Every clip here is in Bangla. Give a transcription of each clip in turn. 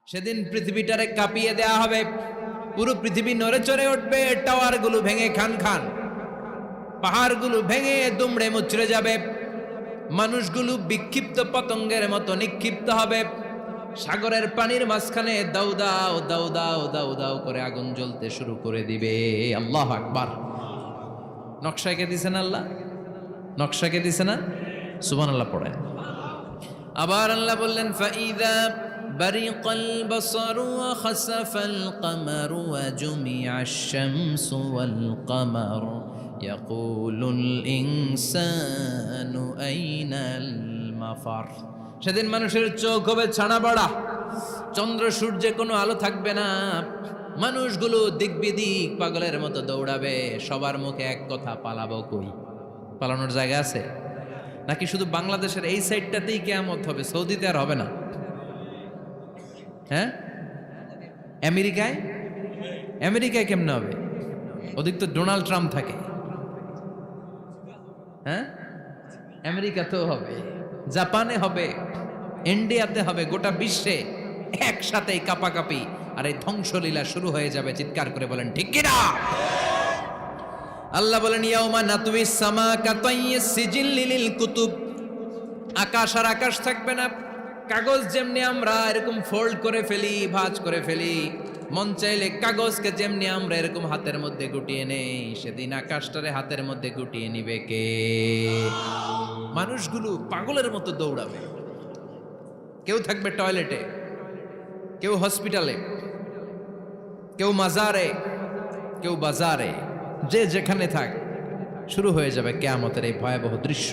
সেদিন পৃথিবীটারে কাঁপিয়ে দেয়া হবে, পুরো পৃথিবী নড়ে চড়ে উঠবে, টাওয়ারগুলো ভেঙে খান খান, পাহাড়গুলো ভেঙে দুমড়ে মুচড়ে যাবে, মানুষগুলো বিক্ষিপ্ত পতঙ্গের মতো নিক্ষিপ্ত হবে, সাগরের পানির মাঝখানে দাউ দাউ দাউ দাউ দাউ দাউ করে আগুন জ্বলতে শুরু করে দিবে। আল্লাহু আকবার। নকশা কে দিছেন আল্লাহ? নকশা কে দিছে না? সুবহানাল্লাহ পড়েন। আবার আল্লাহ বললেন, ফাইদা বারিকাল বাসারু ওয়া খাসাফাল কামারু ওয়া জুমিআশ শামসু ওয়াল কামার ইয়াকুলুল ইনসানু আইনাল মাফার। সেদিন মানুষের চোখ হবে ছানা বড়া, চন্দ্র সূর্যে কোনো আলো থাকবে না, মানুষগুলো দিক বিদিক পাগলের মতো দৌড়াবে, সবার মুখে এক কথা, পালাবো কই? পালানোর জায়গা আছে নাকি শুধু বাংলাদেশের এই সাইডটাতেই কিয়ামত হবে? সৌদিতে আর হবে না? হ্যাঁ, আমেরিকায়? আমেরিকায় কেমনে হবে? ওদিক তো ডোনাল্ড ট্রাম্প থাকে। হ্যাঁ, আমেরিকাতেও হবে, জাপানে হবে, ইন্ডিয়াতে হবে, গোটা বিশ্বে একসাথেই কাপাকাপি আর এই ধ্বংসলীলা শুরু হয়ে যাবে। চিৎকার করে বলেন ঠিক কিনা? আল্লাহ বলেন, ইয়াউমা নাতুইস সামা কাতাইয়িস সিজিল্লি লিল কুতুব। আকাশ আর আকাশ থাকবে না, কাগজ যেমনি আমরা এরকম ফোল্ড করে ফেলি, ভাঁজ করে ফেলি, মন চাইলে কাগজকে যেমনি আমরা এরকম হাতের মধ্যে গুটিয়ে নেই, সেদিন আকাশটারে হাতের মধ্যে গুটিয়ে নিবে কে? মানুষগুলো পাগলের মতো দৌড়াবে। কেউ থাকবে টয়লেটে, কেউ হসপিটালে, কেউ মাজারে, কেউ বাজারে, যে যেখানে থাক, শুরু হয়ে যাবে কিয়ামতের এই ভয়াবহ দৃশ্য।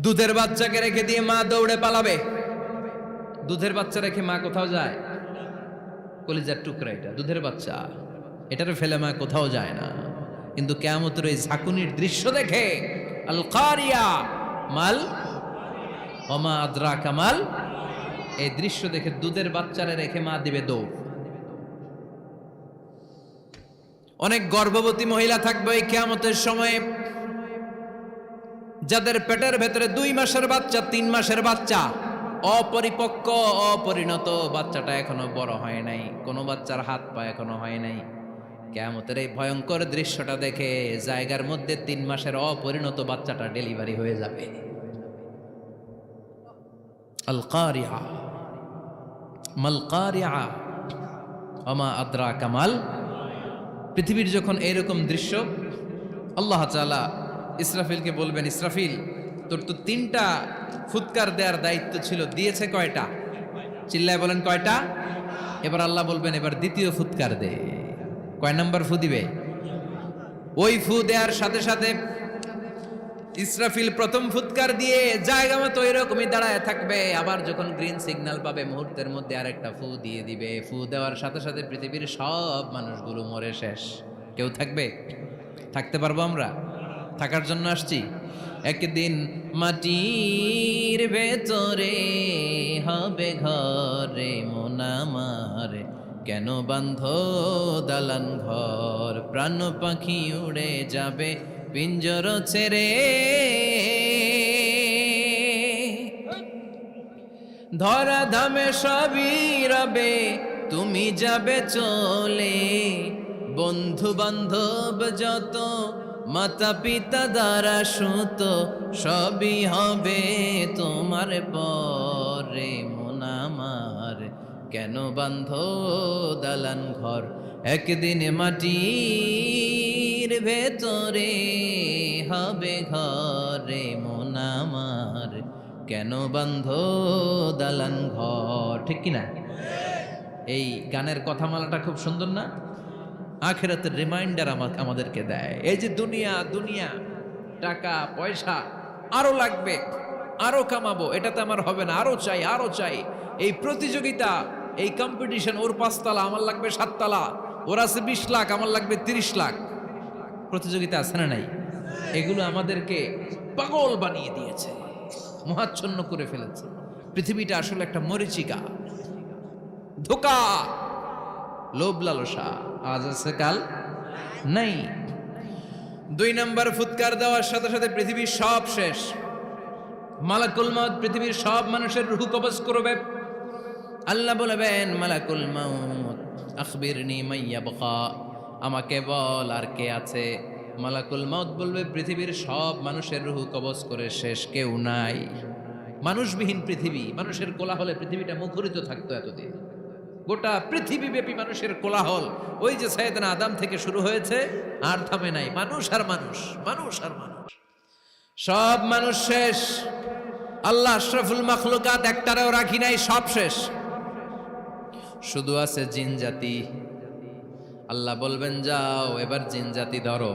দুধের বাচ্চাকে রেখে দিয়ে মা দৌড়ে পালাবে। দুধের বাচ্চা রেখে মা কোথাও যায়? কলিজার টুকরা এটা, দুধের বাচ্চা, এটারে ফেলে মা কোথাও যায় না। কিন্তু কিয়ামতের এই ঝাঁকুনির দৃশ্য দেখে, আল কারিয়া মাল ওমা আদরাকা মাল, এই দৃশ্য দেখে দুধের বাচ্চারে রেখে মা দিবে দৌড়। অনেক গর্ভবতী মহিলা থাকবে এই কিয়ামতের সময়ে, যাদের পেটের ভেতরে 2 মাসের বাচ্চা, 3 মাসের বাচ্চা, অপরিপক্ক অপরিণত, বাচ্চাটা এখনো বড় হয় নাই, কোনো বাচ্চার হাত পা এখনো হয় নাই। কিয়ামতের এই ভয়ঙ্কর দৃশ্যটা দেখে জায়গার মধ্যে 3 মাসের অপরিণত বাচ্চাটা ডেলিভারি হয়ে যাবে। আল কারিয়া মাল কারিয়া ওমা আদরাকা মাল। পৃথিবীর যখন এইরকম দৃশ্য, আল্লাহ তাআলা ইসরাফিলকে বলবেন, ইসরাফিল তোর তো 3টা ফুৎকার দেওয়ার দায়িত্ব ছিল, দিয়েছে কয়টা? চিল্লায় বলেন কয়টা? এবার আল্লাহ বলবেন, এবার দ্বিতীয় ফুৎকার দে। কয় নাম্বার ফু দিবে? ওই ফু দেওয়ার সাথে সাথে ইসরাফিল প্রথম ফুৎকার দিয়ে জায়গা মতো এরকমই দাঁড়ায় থাকবে, আবার যখন গ্রিন সিগন্যাল পাবে মুহূর্তের মধ্যে আরেকটা ফু দিয়ে দিবে। ফু দেওয়ার সাথে সাথে পৃথিবীর সব মানুষগুলো মরে শেষ। কেউ থাকবে? থাকতে পারবো আমরা? থাকার জন্য আসছি। একদিন মাটির ভেতরে হবে ঘরে মন আমার, কেন বান্ধ দালান ঘর, প্রাণ পাখি উড়ে যাবে পিঞ্জর ছেড়ে, ধরা ধামে সবই রবে তুমি যাবে চলে, বন্ধু বান্ধব যত, মাতা পিতা দ্বারা সুত, সবই হবে তোমার পরে মন আমার, কেন বান্ধ দালান ঘর। একদিন মাটির ভেতরে হবে ঘরে মন আমার, কেন বান্ধ দালান ঘর। ঠিক কিনা? এই গানের কথামালাটা খুব সুন্দর না? আখিরাতের রিমাইন্ডার আমাদেরকে দেয়। এই যে দুনিয়া দুনিয়া, টাকা পয়সা আরো লাগবে, আরো কামাবো, এটাতে আমার হবে না, আরো চাই আরো চাই। এই প্রতিযোগিতা, এই কম্পিটিশন, ওর 5 তলা আমার লাগবে 7 তলা, ওর আছে 20 লাখ আমার লাগবে 30 লাখ। প্রতিযোগিতা আছে না নাই? এগুলো আমাদেরকে পাগল বানিয়ে দিয়েছে, মোহাচ্ছন্ন করে ফেলেছে। পৃথিবীটা আসলে একটা মরীচিকা, ধোঁকা, লোভ লালসা, আজ আছে কাল নাই। 2 নাম্বার ফুৎকার দেওয়ার সাথে সাথে পৃথিবীর সব শেষ। মালাকুল মউত পৃথিবীর সব মানুষের রূহ কবজ করবে। আল্লাহ বলবেন মালাকুল মাউত আখবিরনি মাইয়াবকা, আমাকে বল আর কে আছে। মালাকুল মাউত বলবে পৃথিবীর সব মানুষের রুহু কবজ করে শেষ, কেউ নাই। মানুষবিহীন পৃথিবী, মানুষের কোলাহলে পৃথিবীটা মুখরিত থাকতো এতদিন। গোটা পৃথিবীব্যাপী মানুষের কোলাহল, ওই যে সাইয়েদনা আদম থেকে শুরু হয়েছে আর থামে নাই। মানুষ আর মানুষ, মানুষ আর মানুষ, সব মানুষ শেষ। আল্লাহ আশরাফুল মাখলুকাত একটারেও রাখি নাই, সব শেষ। শুধু আছে জিন জাতি। আল্লাহ বলবেন যাও এবার জিন জাতি ধরো,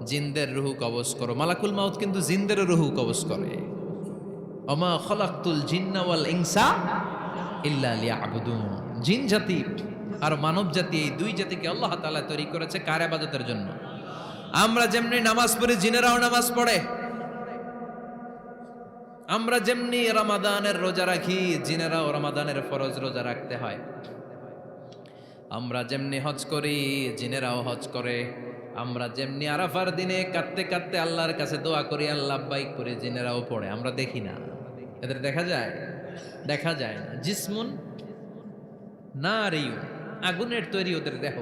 জিনদের রুহু কবজ করো। মালাকুল মাউত কিন্তু জিনদের রুহু কবজ করে। ওমা খলাকতুল জিন্না ওয়াল ইনসা ইল্লা লিয়াবুদুন। জিন জাতি আর মানব জাতি, এই দুই জাতিকে আল্লাহ তাআলা তৈরি করেছে কার ইবাদতের জন্য। আমরা যেমনি নামাজ পড়ি, জিনেরাও নামাজ পড়ে। আমরা যেমনি রমাদানের রোজা রাখি, জিনেরাও রমাদানের ফরজ রোজা রাখতে হয়। আমরা যেমনি হজ করি, জিনেরাও হজ করে। আমরা যেমনি আরাফার দিনে কাঁদতে কাঁদতে আল্লাহর কাছে দোয়া করি, আল্লাহ বাইক করে, জিনেরাও পড়ে। আমরা দেখি না, এদের দেখা যায়? দেখা যায় না। জিসমুন নারিয়ুন, আগুনের তৈরি ওদের দেহ।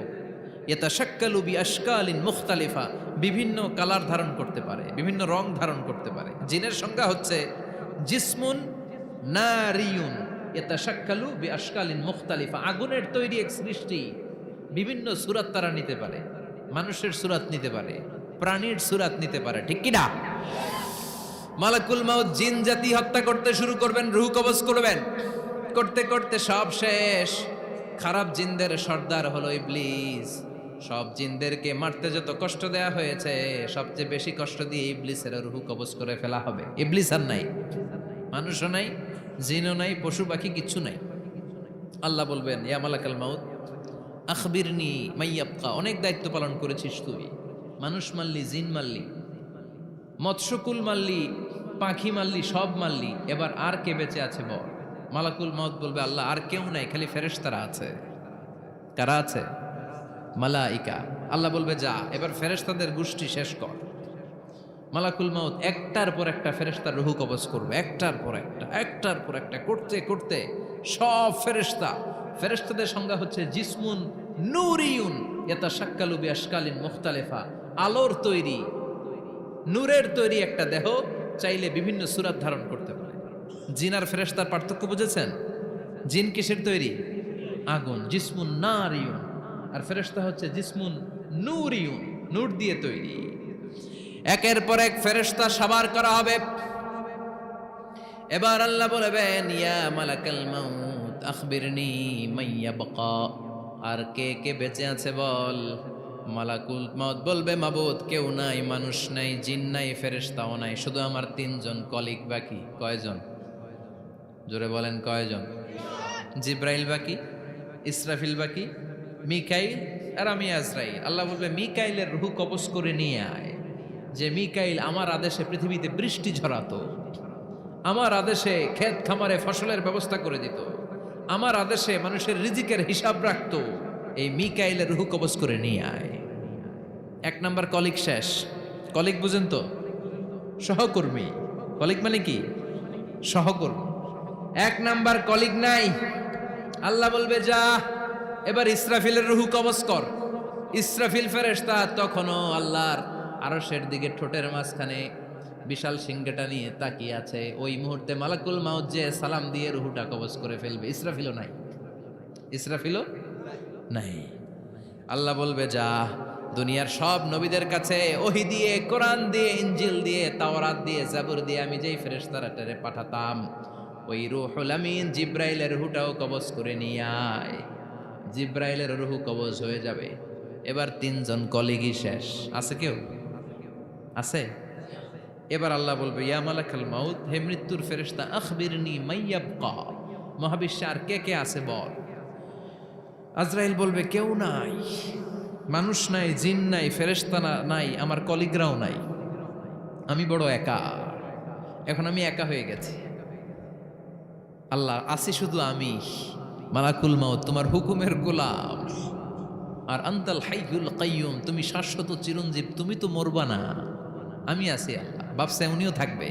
ইয়াতাশাক্কালু বিআশকালিন মুখতালিফা, বিভিন্ন কালার ধারণ করতে পারে, বিভিন্ন রং ধারণ করতে পারে। জিনের সংজ্ঞা হচ্ছে জিসমুন নারিয়ুন ইয়াতাশাক্কালু বিআশকালিন মুখতালিফা, আগুনের তৈরি এক সৃষ্টি। বিভিন্ন সূরত তারা নিতে পারে, মানুষের সূরত নিতে পারে, প্রাণীর সূরত নিতে পারে, ঠিক কি না? মালাকুল মাউত জিন জাতি হত্যা করতে শুরু করবেন, রূহ কবজ করবেন। করতে করতে সব শেষ। খারাপ জিনদের সর্দার হলো ইবলিস। সব জিনদেরকে মারতে যত কষ্ট দেয়া হয়েছে, সবচেয়ে বেশি কষ্ট দিয়ে ইবলিসের রূহ কবজ করে ফেলা হবে। ইবলিস আর নাই, মানুষও নাই, জিনও নাই, পশু পাখি কিচ্ছু নাই। আল্লাহ বলবেন ইয়া মালাকাল মাউত আখবিরনি মাইয়াবকা, অনেক দায়িত্ব পালন করেছিস তুই। মানুষ মারলি, জিন মারলি, মৎস্যকুল মারলি, পাখি মারলি, সব মারলি, এবার আর কে বেঁচে আছে বল। মালাকুল মাউত বলবে আল্লাহ আর কেউ নাই, খালি ফেরেশতারা আছে। কারা আছে? মালাইকা। আল্লাহ বলবে যা এবার ফেরেশতাদের গোষ্ঠী শেষ কর। মালাকুল মাউত একটার পর একটা ফেরেশতার রূহ কবজ করবে, একটার পর একটা, একটার পর একটা, করতে করতে সব ফেরেশতা। ফেরেশতাদের সংজ্ঞা হচ্ছে জিসমুন নূরিয়ুন ইয়াতাশাক্কালু বিআশকালিন মুখতালিফা, আলোর তৈরি, নূরের তৈরি একটা দেহ, চাইলে বিভিন্ন সূরত ধারণ করতে পারে। জিন আর ফেরেশতার পার্থক্য বুঝেছেন? জিন কিসের তৈরি? আগুন, জিসমুন নারিয়ুন। আর ফেরেশতা হচ্ছে জিসমুন নূরিয়ুন, নূর দিয়ে তৈরি। একের পর এক ফেরেশতা সাবার করা হবে। এবার আল্লাহ বলবেন ইয়া মালাকাল মাউত আখবিরনি মাইয়াবকা, আর কে কে বেঁচে আছে বল। মালাকুল মাউত বলবে মাবুদ কেউ নাই, মানুষ নাই, জিন নাই, ফেরেশতাও নাই, শুধু আমার তিনজন কলিগ বাকি। কয়জন? জোরে বলেন কয়জন? জিব্রাইল বাকি, ইসরাফিল বাকি, মিকাইল আর আমি আজরাইল। আল্লাহ বলবে মিকাইলের রূহ কবজ করে নিয়ে আয়। যে মিকাইল আমার আদেশে পৃথিবীতে বৃষ্টি ঝরাতো, আমার আদেশে ক্ষেত খামারে ফসলের ব্যবস্থা করে দিত, আমার আদেশে মানুষের রিজিকের হিসাব রাখতো, এই মিকাইলের রূহ কবজ করে নিয়ে আয়। এক নাম্বার কলিগ শেষ। কলিগ বুঝেন তো? সহকর্মী। কলিগ মানে কি? সহকর্মী। এক নাম্বার কলিগ নাই। আল্লাহ বলবে যা এবার ইসরাফিলের রূহ কবজ কর। ইসরাফিল ফেরেশতা তখনও আল্লাহর আরশের দিকে ঠোঁটের মাঝখানে বিশাল সিংহটা নিয়ে তাকিয়ে আছে। ওই মুহূর্তে মালাকুল মাউত যে সালাম দিয়ে রূহটা কবজ করে ফেলবে। ইসরাফিলও নাই, ইসরাফিলও নাই। আল্লাহ বলবে যা দুনিয়ার সব নবীদের কাছে ওহী দিয়ে, কোরআন দিয়ে, ইনজিল দিয়ে, তাওরাত দিয়ে, জাবুর দিয়ে আমি যেই ফেরেশতারাটারে পাঠাতাম, ওই রূহুল আমিন জিব্রাইলের রূহটাও কবজ করে নিয়ে আয়। জিব্রাইলের রূহ কবজ হয়ে যাবে। এবার তিনজন কলিগই শেষ। আছে কেউ? আছে? এবার আল্লাহ বলবে ইয়া মালাকাল মাউত, হে মৃত্যুর ফেরেশতা আখবিরনি মাইয়াবকা, মহাবিশ্বে আর কে কে আছে বল। আজরাইল বলবে কেউ নাই, মানুষ নাই, জিন নাই, ফেরেশতা নাই, আমার কলিগরাও নাই, আমি বড় একা। এখন আমি একা হয়ে গেছি। আল্লাহ আসি শুধু আমি। মালাকুল মাউত তোমার হুকুমের গোলাম, আর আনতাল হাইয়ুল কাইয়ুম, তুমি শাশ্বত চিরঞ্জীব, তুমি তো মরবা না, আমি আছি। আল্লাহ ভাবছে উনিও থাকবে,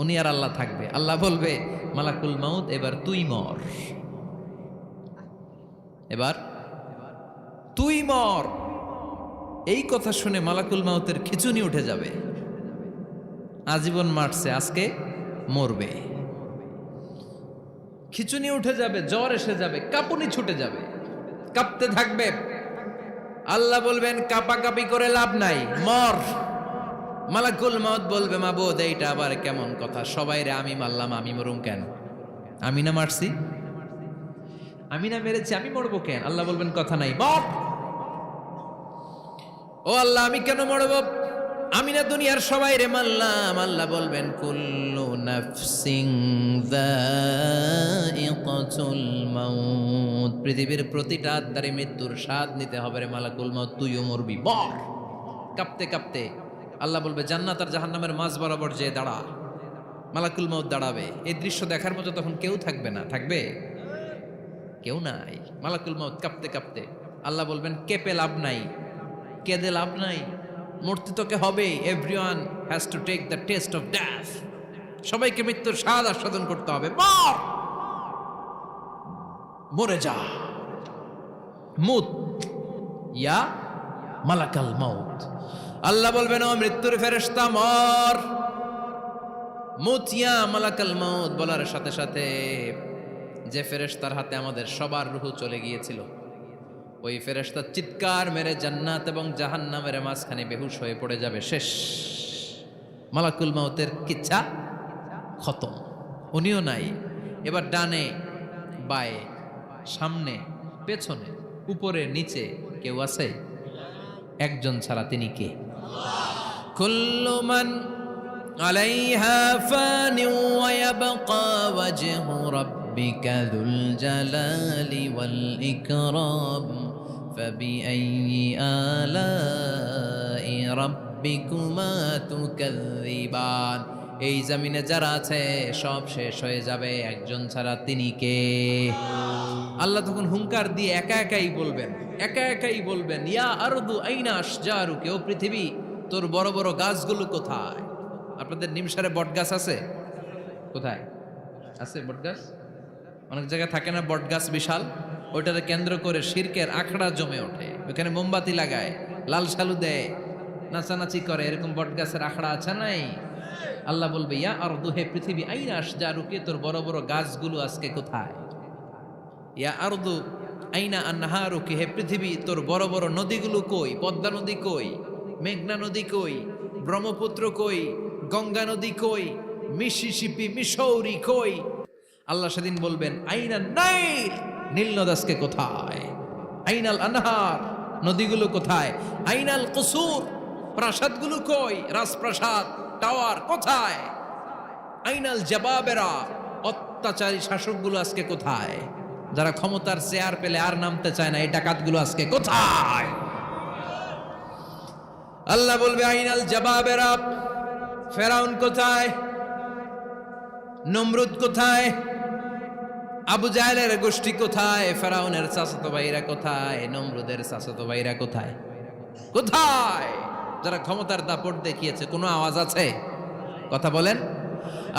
উনি আর আল্লাহ থাকবে। আল্লাহ বলবে মালাকুল মাউত এবার তুই মর। এবার তুই মর, এই কথা শুনে মালাকুল মাউতের খিচুনি উঠে যাবে। আজীবন মারছে, আজকে মরবে। খিচুনি উঠে যাবে, জ্বর এসে যাবে, কাঁপুনি ছুটে যাবে, কাঁপতে থাকবে। আল্লাহ বলবেন কাঁপাকাঁপি করে লাভ নাই, মর। মালাকুল মাউত বলবে মাবুদ এইটা আবার কেমন কথা, সবাই রে আমি মারলাম, আমি মরুম কেন? আমি না মারছি, আমি না মেরেছি, আমি মরবো কেন? আল্লাহ বলবেন কথা নাই, মর। ও আল্লাহ আমি কেন মরব? আমি না দুনিয়ার সবাই রে মারলাম। আল্লাহ বলবেন কুল্লু নাফসিন যায়িকাতুল মাউত, পৃথিবীর প্রতিটা আত্মারে মৃত্যুর স্বাদ নিতে হবে রে মালাকুল মাউত, তুইও মরবি, মর। কাঁপতে কাঁপতে আল্লাহ বলবে জান্নাত আর জাহান্নামের মাঝ বরাবর যে দাঁড়া। মালাকুল মাউত দাঁড়াবে, এই দৃশ্য দেখার মতো তখন কেউ থাকবে না, থাকবে কেউ নাই। মালাকুল মাউত কাঁপতে কাঁপতে, আল্লাহ বলবেন কেঁপে লাভ নাই, কেঁদে লাভ নাই, মরতে তোকে হবে। Everyone has to take the test of death, সবাইকে মৃত্যুর স্বাদ আস্বাদন করতে হবে, মর, মরে যা। মুত ইয়া মালাকাল মাউত। আল্লাহ বলবেন ও মৃত্যুর ফেরেশতা মর। মুত ইয়া মালাকাল মাউত বলার সাথে সাথে যে ফেরেশতার হাতে আমাদের সবার রূহ চলে গিয়েছিল, ওই ফেরেশতা চিৎকার মেরে জান্নাত এবং জাহান্নামের মাঝখানে বেহুশ হয়ে পড়ে যাবে, শেষ। মালাকুল মাউতের কিচ্ছা খতম, উনিও নাই। এবার ডানে বায়ে সামনে পেছনে উপরে নিচে কেউ আছে? একজন ছাড়া, তিনি কে? কুল্লু মান আলাইহা ফানি ওয়া ইয়াবকা ওয়াজহু রাব্বিকা যুল জালালি ওয়াল ইকরাম ফাবিআইয়ি আলাই রাব্বিকুমা তুকাযযিবান। এই জমিনে যারা আছে সব শেষ হয়ে যাবে, একজন ছাড়া, তিনি কে? আল্লাহ তখন হুঙ্কার দিয়ে একা একাই বলবেন, একা একাই বলবেন ইয়া আরদু আইনা আশজারুকি, ও পৃথিবী তোর বড় বড় গাছগুলো কোথায়? আপনাদের নিমসারে বট গাছ আছে? কোথায় আছে বট গাছ? অনেক জায়গায় থাকে না বট গাছ বিশাল, ওইটাকে কেন্দ্র করে শিরকের আখড়া জমে ওঠে, ওখানে মোমবাতি লাগায়, লাল শালু দেয়, নাচানাচি করে, এরকম বট গাছের আখড়া আছে নাই? আল্লাহ বলবে ইয়া আরদু, হে পৃথিবী, আইনা আশজারুকি, তোর বড় বড় গাছগুলো আজকে কোথায়? ইয়া আরদু আইনা আনহারুকি, হে পৃথিবী তোর বড় বড় নদীগুলো কই? পদ্মা নদী কই? মেঘনা নদী কই? ব্রহ্মপুত্র কই? গঙ্গা নদী কই? মিসিসিপি, মিসৌরি কই? আল্লাহ সেদিন বলবেন আইনা নাইল, নীল নদ আজকে কোথায়? আইনাল আনহার, নদীগুলো কোথায়? আইনাল কুসুর, প্রাসাদগুলো কই? রাজপ্রাসাদ, টাওয়ার কোথায়? আইনাল জাবাবেরা, অত্যাচারী শাসকগুলো আজকে কোথায়? যারা ক্ষমতার চেয়ার পেলে আর নামতে চায় না, এই ডাকাতগুলো আজকে কোথায়? আল্লাহ বলবে আইনাল জাবাবেরা, ফেরাউন কোথায়? নমরুদ কোথায়? আবু জাহেলের গোষ্ঠী কোথায়? ফেরাউনের চাচাতো ভাইরা কোথায়? নমরুদের চাচাতো ভাইরা কোথায়? কোথায়? যারা ক্ষমতার দাপট দেখিয়েছে, কোনো আওয়াজ আছে? কথা বলেন।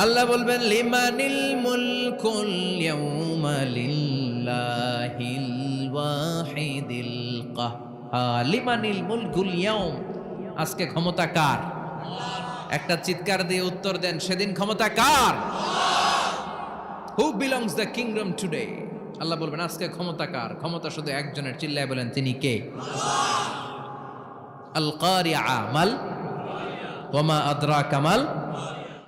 আল্লাহ বলবেন লিমানিল মুলকুল ইয়াউমা লিল্লাহিল ওয়াহিদিল কাহ্হার, লিমানিল মুলকুল ইয়াউম, আজকে ক্ষমতা কার? একটা চিৎকার দিয়ে উত্তর দেন, সেদিন ক্ষমতা কার? Who belongs the kingdom today? আল্লাহ বলবেন আজকে ক্ষমতা কার? ক্ষমতা শুধু একজনের, চিল্লায় বলেন তিনি কে? আল কারিআ মাল ওয়া মা আদরাকা মাল